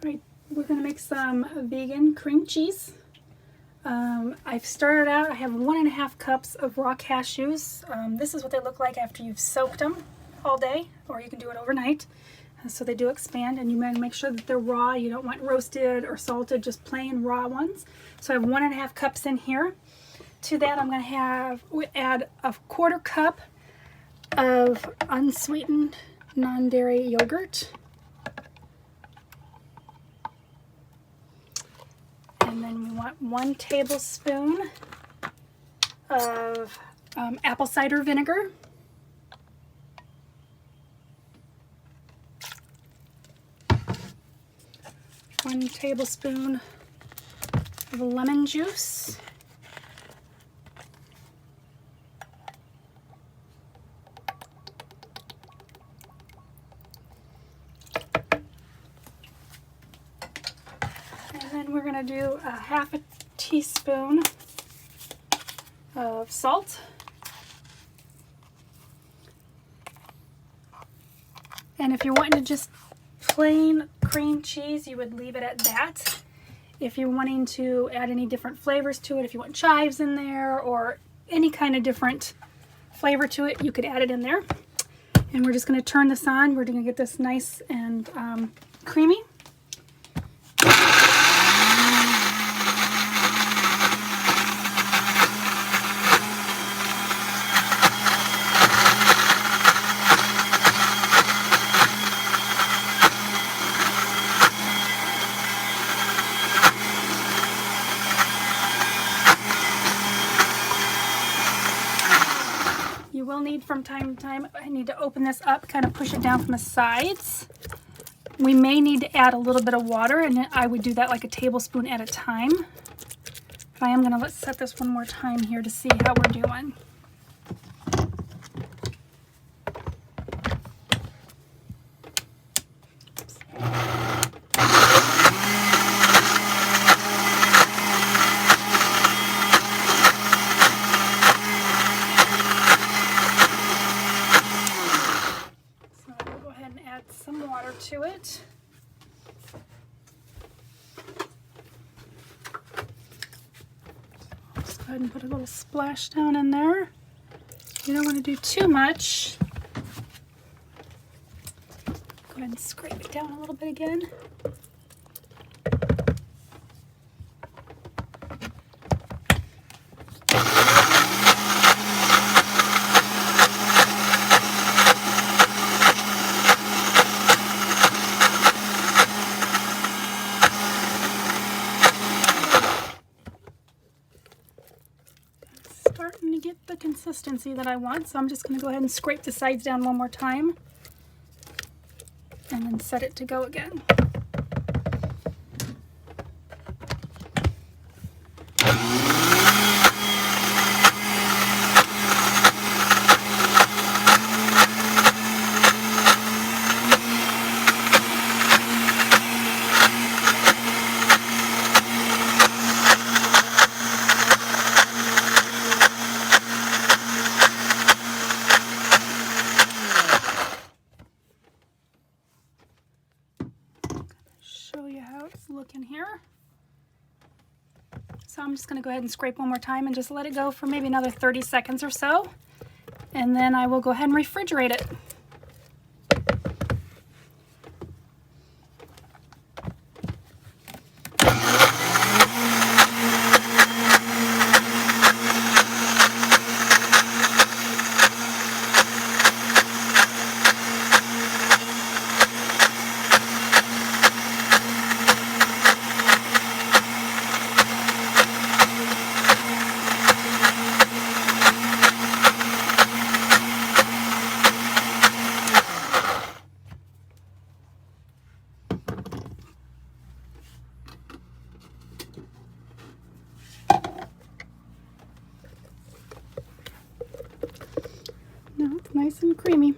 Alright, we're going to make some vegan cream cheese. I've started out, I have 1.5 cups of raw cashews. This is what they look like after you've soaked them all day, or you can do it overnight. So they do expand, and you want to make sure that they're raw. You don't want roasted or salted, just plain raw ones. So I have 1.5 cups in here. To that I'm going to add a 1/4 cup of unsweetened non-dairy yogurt. And then we want 1 tablespoon of apple cider vinegar. One tablespoon of lemon juice. And then we're going to do a 1/2 teaspoon of salt. And if you're wanting to just plain cream cheese, you would leave it at that. If you're wanting to add any different flavors to it, if you want chives in there or any kind of different flavor to it, you could add it in there. And we're just going to turn this on. We're going to get this nice and creamy. You will need from time to time, I need to open this up, kind of push it down from the sides. We may need to add a little bit of water, and I would do that like a tablespoon at a time. But I am going to let's set this one more time here to see how we're doing. Some water to it. Let's go ahead and put a little splash down in there. You don't want to do too much. Go ahead and scrape it down a little bit again. Starting to get the consistency that I want, so I'm just going to go ahead and scrape the sides down one more time and then set it to go again. Show you how it's looking here. So I'm just going to go ahead and scrape one more time and just let it go for maybe another 30 seconds or so, and then I will go ahead and refrigerate it. Now it's nice and creamy.